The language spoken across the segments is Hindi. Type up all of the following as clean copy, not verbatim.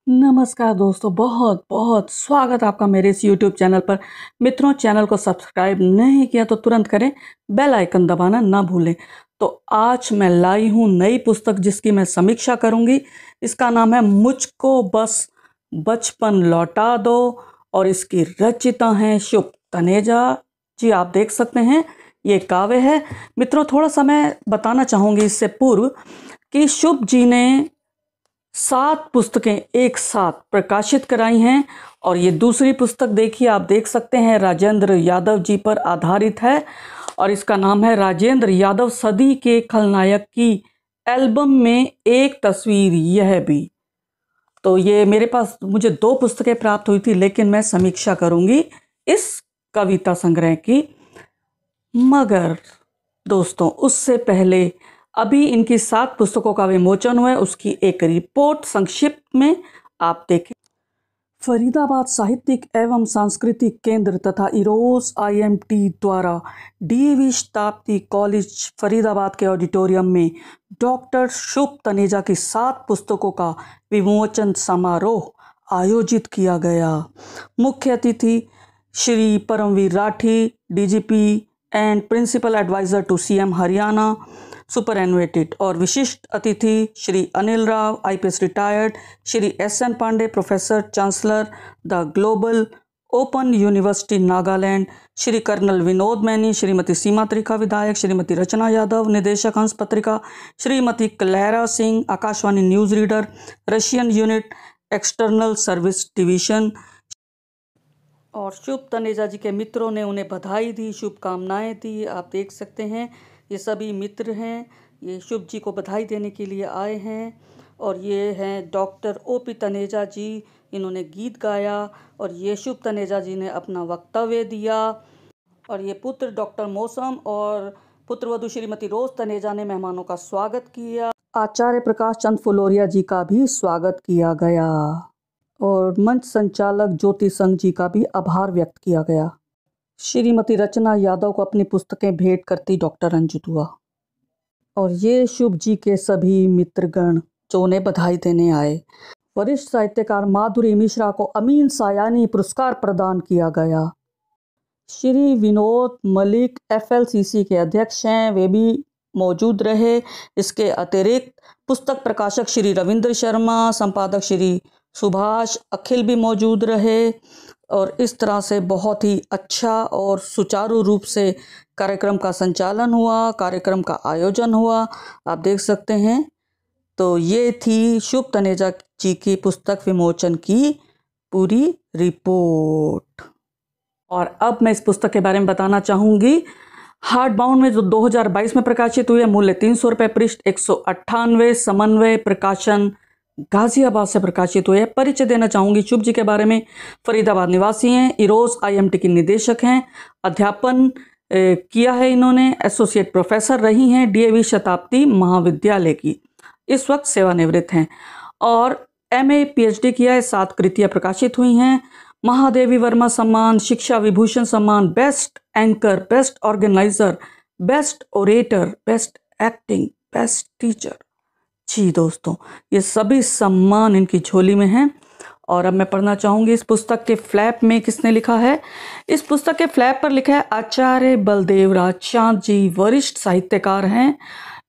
नमस्कार दोस्तों, बहुत बहुत स्वागत आपका मेरे इस YouTube चैनल पर। मित्रों, चैनल को सब्सक्राइब नहीं किया तो तुरंत करें, बेल आइकन दबाना ना भूलें। तो आज मैं लाई हूँ नई पुस्तक जिसकी मैं समीक्षा करूँगी। इसका नाम है मुझको बस बचपन लौटा दो और इसकी रचयिता हैं शुभ तनेजा जी। आप देख सकते हैं ये काव्य है। मित्रों, थोड़ा सा मैं बताना चाहूँगी इससे पूर्व कि शुभ जी ने 7 पुस्तकें एक साथ प्रकाशित कराई हैं और ये दूसरी पुस्तक देखिए, आप देख सकते हैं, राजेंद्र यादव जी पर आधारित है और इसका नाम है राजेंद्र यादव सदी के खलनायक की एल्बम में एक तस्वीर यह भी। तो ये मेरे पास मुझे 2 पुस्तकें प्राप्त हुई थी, लेकिन मैं समीक्षा करूंगी इस कविता संग्रह की। मगर दोस्तों, उससे पहले अभी इनकी 7 पुस्तकों का विमोचन हुआ है, उसकी एक रिपोर्ट संक्षिप्त में आप देखें। फरीदाबाद साहित्यिक एवं सांस्कृतिक केंद्र तथा इरोस IMT द्वारा DAV शताब्दी कॉलेज फरीदाबाद के ऑडिटोरियम में डॉक्टर शुभ तनेजा की 7 पुस्तकों का विमोचन समारोह आयोजित किया गया। मुख्य अतिथि Shri Paramvir Rathi, DGP and principal adviser to CM Haryana superannuated, और विशिष्ट अतिथि Shri Anil Rao IPS retired, Shri SN Pandey professor chancellor the global open university Nagaland, Shri colonel Vinod Maini, Shrimati Seema Trikha विधायक, श्रीमती रचना यादव निदेशक हंस पत्रिका, Shrimati Clara Singh Akashvani news reader Russian unit external service division. और शुभ तनेजा जी के मित्रों ने उन्हें बधाई दी, शुभकामनाएं दी। आप देख सकते हैं ये सभी मित्र हैं, ये शुभ जी को बधाई देने के लिए आए हैं। और ये हैं डॉक्टर OP तनेजा जी, इन्होंने गीत गाया और ये शुभ तनेजा जी ने अपना वक्तव्य दिया। और ये पुत्र डॉक्टर मौसम और पुत्रवधू श्रीमती रोज तनेजा ने मेहमानों का स्वागत किया। आचार्य प्रकाश चंद फुलोरिया जी का भी स्वागत किया गया और मंच संचालक ज्योति संघ जी का भी आभार व्यक्त किया गया। श्रीमती रचना यादव को अपनी पुस्तकें भेंट करती डॉक्टर अंजू दुआ। और ये शुभ जी के सभी मित्रगण जो उन्हें बधाई देने आए। वरिष्ठ साहित्यकार माधुरी मिश्रा को अमीन सायानी पुरस्कार प्रदान किया गया। श्री विनोद मलिक FLCC के अध्यक्ष हैं, वे भी मौजूद रहे। इसके अतिरिक्त पुस्तक प्रकाशक श्री रविंद्र शर्मा, संपादक श्री सुभाष अखिल भी मौजूद रहे। और इस तरह से बहुत ही अच्छा और सुचारू रूप से कार्यक्रम का संचालन हुआ, कार्यक्रम का आयोजन हुआ, आप देख सकते हैं। तो ये थी शुभ तनेजा जी की पुस्तक विमोचन की पूरी रिपोर्ट। और अब मैं इस पुस्तक के बारे में बताना चाहूँगी। हार्ड बाउंड में जो 2022 में प्रकाशित हुई है, मूल्य 300 रुपये, पृष्ठ 198, समन्वय प्रकाशन गाजियाबाद से प्रकाशित हुए। परिचय देना चाहूँगी शुभ जी के बारे में। फरीदाबाद निवासी हैं, इरोस IMT की निदेशक हैं, अध्यापन किया है इन्होंने, एसोसिएट प्रोफेसर रही हैं DAV शताब्दी महाविद्यालय की, इस वक्त सेवानिवृत्त हैं। और MA PhD किया है, 7 कृतियाँ प्रकाशित हुई हैं। महादेवी वर्मा सम्मान, शिक्षा विभूषण सम्मान, best anchor, best organiser, best orator, best acting, best teacher. जी दोस्तों, ये सभी सम्मान इनकी झोली में हैं। और अब मैं पढ़ना चाहूँगी इस पुस्तक के फ्लैप में किसने लिखा है। इस पुस्तक के फ्लैप पर लिखा है आचार्य बलदेव राज चांद जी, वरिष्ठ साहित्यकार हैं।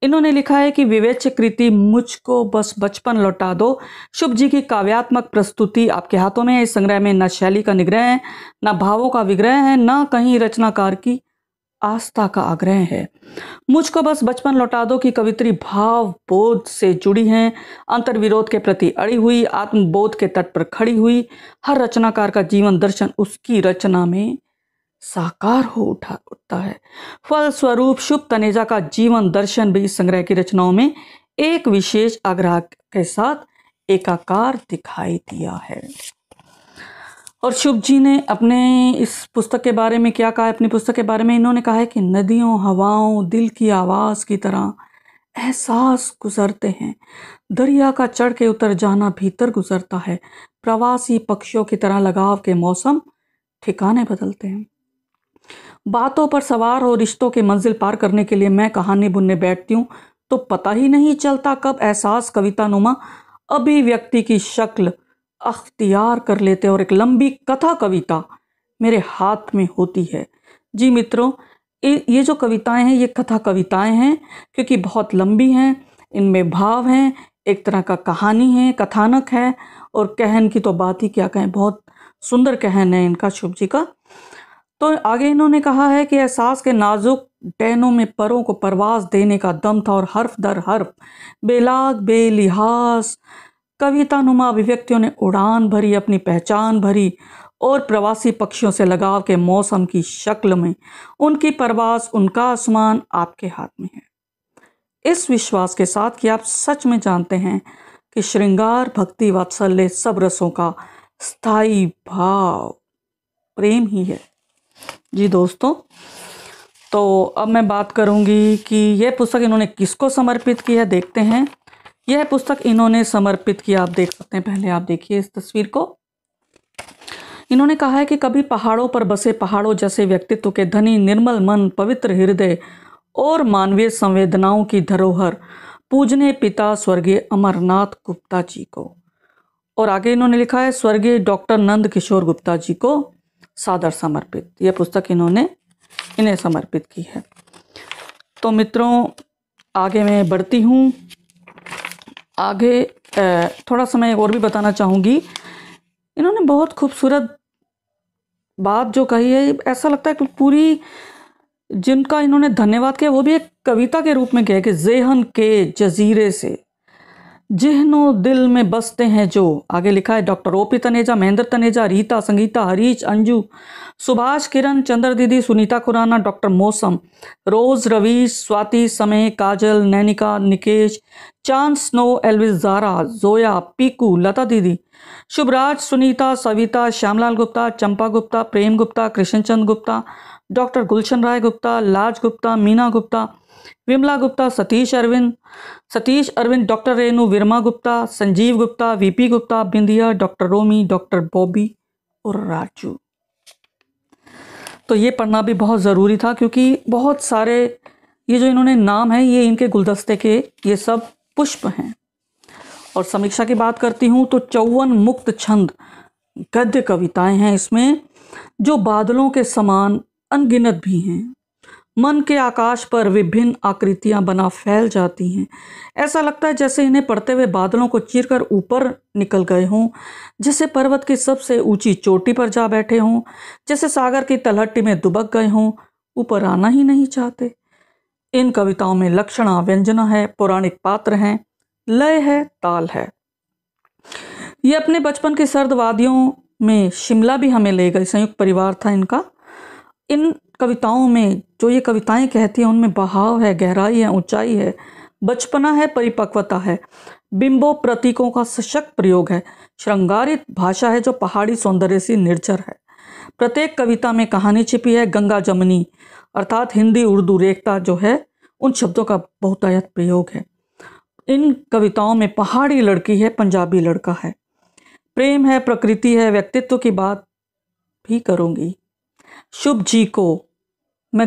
इन्होंने लिखा है कि विवेच्य कृति मुझको बस बचपन लौटा दो शुभ जी की काव्यात्मक प्रस्तुति आपके हाथों में है। इस संग्रह में न शैली का निग्रह है, न भावों का विग्रह है, न कहीं रचनाकार की आस्था का आग्रह है। मुझको बस बचपन लौटा दो की कवित्री भाव बोध से जुड़ी हैं, अंतर्विरोध के प्रति अड़ी हुई, आत्मबोध के तट पर खड़ी हुई। हर रचनाकार का जीवन दर्शन उसकी रचना में साकार हो उठता है। फलस्वरूप शुभ तनेजा का जीवन दर्शन भी इस संग्रह की रचनाओं में एक विशेष आग्रह के साथ एकाकार दिखाई दिया है। और शुभ जी ने अपने इस पुस्तक के बारे में क्या कहा है, अपनी पुस्तक के बारे में इन्होंने कहा है कि नदियों हवाओं दिल की आवाज़ की तरह एहसास गुजरते हैं, दरिया का चढ़ के उतर जाना भीतर गुजरता है, प्रवासी पक्षियों की तरह लगाव के मौसम ठिकाने बदलते हैं। बातों पर सवार हो रिश्तों के मंजिल पार करने के लिए मैं कहानी बुनने बैठती हूँ तो पता ही नहीं चलता कब एहसास कविता नुमा अभिव्यक्ति की शक्ल अख्तियार कर लेते और एक लंबी कथा कविता मेरे हाथ में होती है। जी मित्रों, ये जो कविताएं हैं ये कथा कविताएं हैं, क्योंकि बहुत लंबी हैं, इनमें भाव हैं, एक तरह का कहानी है, कथानक है, और कहन की तो बात ही क्या कहें, बहुत सुंदर कहन है इनका शुभ जी का। तो आगे इन्होंने कहा है कि एहसास के नाजुक डैनों में परों को परवाज देने का दम था, और हर्फ दर हर्फ बेलाग बेलिहाज कविता नुमा अभिव्यक्तियों ने उड़ान भरी, अपनी पहचान भरी, और प्रवासी पक्षियों से लगाव के मौसम की शक्ल में उनकी परवास, उनका आसमान आपके हाथ में है। इस विश्वास के साथ कि आप सच में जानते हैं कि श्रृंगार, भक्ति, वात्सल्य सब रसों का स्थायी भाव प्रेम ही है। जी दोस्तों, तो अब मैं बात करूंगी कि यह पुस्तक इन्होंने किसको समर्पित की है। देखते हैं, यह पुस्तक इन्होंने समर्पित किया, आप देख सकते हैं, पहले आप देखिए इस तस्वीर को। इन्होंने कहा है कि कभी पहाड़ों पर बसे पहाड़ों जैसे व्यक्तित्व के धनी, निर्मल मन, पवित्र हृदय और मानवीय संवेदनाओं की धरोहर पूजने पिता स्वर्गीय अमरनाथ गुप्ता जी को। और आगे इन्होंने लिखा है स्वर्गीय डॉक्टर नंद किशोर गुप्ता जी को सादर समर्पित। यह पुस्तक इन्होंने इन्हें समर्पित की है। तो मित्रों, आगे मैं बढ़ती हूँ। आगे थोड़ा सा मैं और भी बताना चाहूँगी। इन्होंने बहुत खूबसूरत बात जो कही है, ऐसा लगता है कि पूरी जिनका इन्होंने धन्यवाद किया वो भी एक कविता के रूप में किया कि जेहन के जजीरे से जिहनो दिल में बसते हैं जो। आगे लिखा है डॉक्टर ओपी तनेजा, महेंद्र तनेजा, रीता, संगीता, हरीश, अंजू, सुभाष, किरण, चंद्र दीदी, सुनीता खुराना, डॉक्टर मौसम, रोज, रवीश, स्वाति, समय, काजल, नैनिका, निकेश, चांद, स्नो, एल्विस, जारा, जोया, पीकू, लता दीदी, Shubhraj, Sunita, Savita, Shyamlal Gupta, Champa Gupta, Prem Gupta, Krishnachand Gupta, doctor Gulshan Rai Gupta, Laj Gupta, Meena Gupta, Vimla Gupta, Satish Arvind, doctor Renu, Virma Gupta, Sanjeev Gupta, VP Gupta, Bindiya, doctor Romi, doctor Bobby और राजू। तो ये पढ़ना भी बहुत ज़रूरी था, क्योंकि बहुत सारे ये जो इन्होंने नाम है ये इनके गुलदस्ते के ये सब पुष्प हैं। और समीक्षा की बात करती हूँ तो 54 मुक्त छंद गद्य कविताएं हैं इसमें, जो बादलों के समान अनगिनत भी हैं। मन के आकाश पर विभिन्न आकृतियां बना फैल जाती हैं। ऐसा लगता है जैसे इन्हें पढ़ते हुए बादलों को चीरकर ऊपर निकल गए हों, जैसे पर्वत की सबसे ऊंची चोटी पर जा बैठे हों, जैसे सागर की तलहटी में दुबक गए हों, ऊपर आना ही नहीं चाहते। इन कविताओं में लक्षणा, व्यंजना है, पौराणिक पात्र हैं, लय है, ताल है। ये अपने बचपन की सर्द वादियों में शिमला भी हमें ले गए। संयुक्त परिवार था इनका। इन कविताओं में जो ये कविताएं कहती हैं उनमें बहाव है, गहराई है, ऊंचाई है, बचपना है, परिपक्वता है, बिंबों प्रतीकों का सशक्त प्रयोग है, श्रृंगारित भाषा है जो पहाड़ी सौंदर्य से निर्जर है। प्रत्येक कविता में कहानी छिपी है। गंगा जमनी अर्थात हिंदी उर्दू रेखता जो है उन शब्दों का बहुतायत प्रयोग है। इन कविताओं में पहाड़ी लड़की है, पंजाबी लड़का है, प्रेम है, प्रकृति है, व्यक्तित्व की बात भी करूंगी। शुभ जी को मैं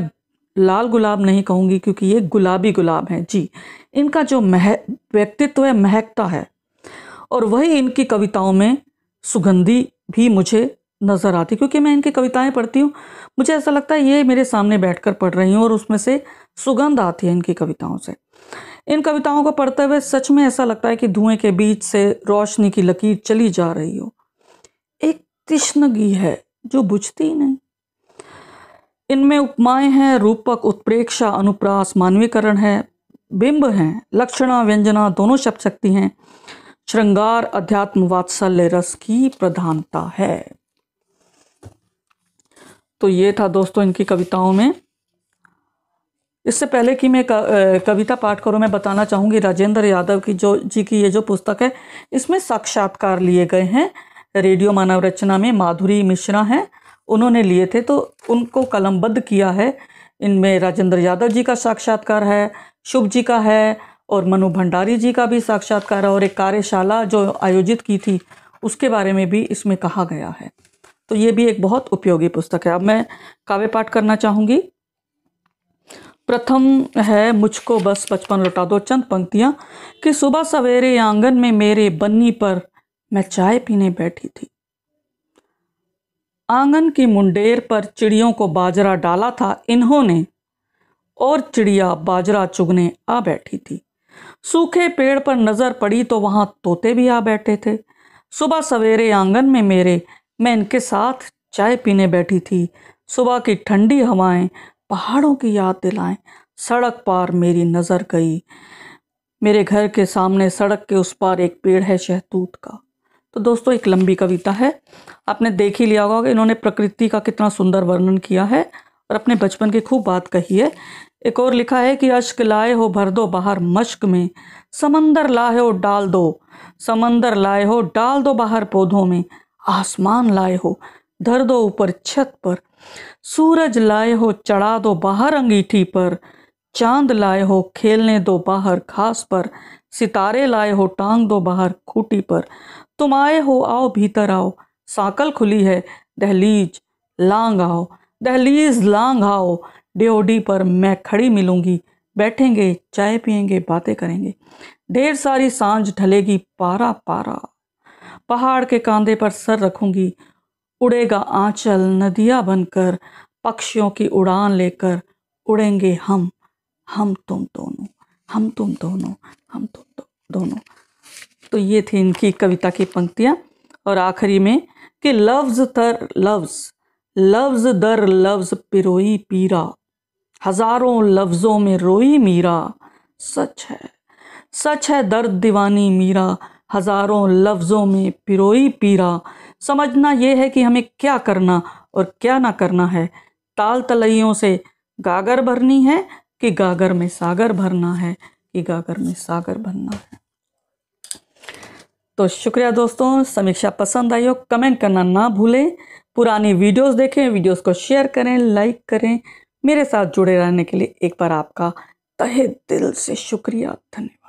लाल गुलाब नहीं कहूंगी क्योंकि ये गुलाबी गुलाब है। जी, इनका जो व्यक्तित्व है महकता है, और वही इनकी कविताओं में सुगंधी भी मुझे नज़र आती, क्योंकि मैं इनकी कविताएं पढ़ती हूँ, मुझे ऐसा लगता है ये मेरे सामने बैठकर पढ़ रही हूँ और उसमें से सुगंध आती है इनकी कविताओं से। इन कविताओं को पढ़ते हुए सच में ऐसा लगता है कि धुएं के बीच से रोशनी की लकीर चली जा रही हो। एक तिश्नगी है जो बुझती ही नहीं। इनमें उपमाएं हैं, रूपक, उत्प्रेक्षा, अनुप्रास, मानवीकरण है, बिंब हैं, लक्षणा, व्यंजना दोनों शब्द शक्ति हैं, श्रृंगार, अध्यात्म, वात्सल्य रस की प्रधानता है। तो ये था दोस्तों इनकी कविताओं में। इससे पहले कि मैं कविता पाठ करूं, मैं बताना चाहूँगी राजेंद्र यादव की ये जो पुस्तक है, इसमें साक्षात्कार लिए गए हैं। रेडियो मानव रचना में माधुरी मिश्रा हैं, उन्होंने लिए थे, तो उनको कलमबद्ध किया है। इनमें राजेंद्र यादव जी का साक्षात्कार है, शुभ जी का है, और मनु भंडारी जी का भी साक्षात्कार है, और एक कार्यशाला जो आयोजित की थी उसके बारे में भी इसमें कहा गया है। तो ये भी एक बहुत उपयोगी पुस्तक है। अब मैं काव्य पाठ करना चाहूँगी। प्रथम है मुझको बस बचपन लौटा दो, चंद पंक्तियाँ कि सुबह सवेरे आंगन में मेरे बन्नी पर मैं चाय पीने बैठी थी। आंगन की मुंडेर पर चिड़ियों को बाजरा डाला था इन्होंने, और चिड़िया बाजरा चुगने आ बैठी थी। सूखे पेड़ पर नजर पड़ी तो वहां तोते भी आ बैठे थे। सुबह सवेरे आंगन में मेरे मैं इनके साथ चाय पीने बैठी थी। सुबह की ठंडी हवाएं पहाड़ों की याद दिलाएं। सड़क पार मेरी नजर गई। मेरे घर के सामने सड़क के उस पार एक पेड़ है शहतूत का। तो दोस्तों, एक लंबी कविता है, आपने देख ही लिया होगा कि इन्होंने प्रकृति का कितना सुंदर वर्णन किया है और अपने बचपन की खूब बात कही है। एक और लिखा है कि अश्क लाए हो भर दो बाहर मश्क में, समंदर लाए हो डाल दो, समंदर लाए हो डाल दो बाहर पौधों में, आसमान लाए हो धर दो ऊपर छत पर, सूरज लाए हो चढ़ा दो बाहर अंगीठी पर, चांद लाए हो खेलने दो बाहर घास पर, सितारे लाए हो टांग दो बाहर खूटी पर, तुम आए हो आओ भीतर आओ, साकल खुली है दहलीज लांग आओ, दहलीज लांग आओ, ड्योढ़ी पर मैं खड़ी मिलूंगी, बैठेंगे चाय पियेंगे बातें करेंगे, ढेर सारी सांझ ढलेगी पारा पारा, पहाड़ के कांधे पर सर रखूंगी, उड़ेगा आंचल नदियां बनकर, पक्षियों की उड़ान लेकर उड़ेंगे हम तुम दोनों, हम तुम दोनों, हम तुम दोनों। तो ये थी इनकी कविता की पंक्तियां। और आखिरी में कि लफ्ज तर लफ्ज, लफ्ज दर लफ्ज पिरोई पीरा, हजारों लफ्जों में रोई मीरा, सच है दर्द दीवानी मीरा, हजारों लफ्जों में पिरोई पीरा। समझना यह है कि हमें क्या करना और क्या ना करना है। ताल तलैयों से गागर भरनी है कि गागर में सागर भरना है, कि गागर में सागर भरना है। तो शुक्रिया दोस्तों, समीक्षा पसंद आई हो कमेंट करना ना भूलें। पुरानी वीडियोस देखें, वीडियोस को शेयर करें, लाइक करें। मेरे साथ जुड़े रहने के लिए एक बार आपका तहे दिल से शुक्रिया, धन्यवाद।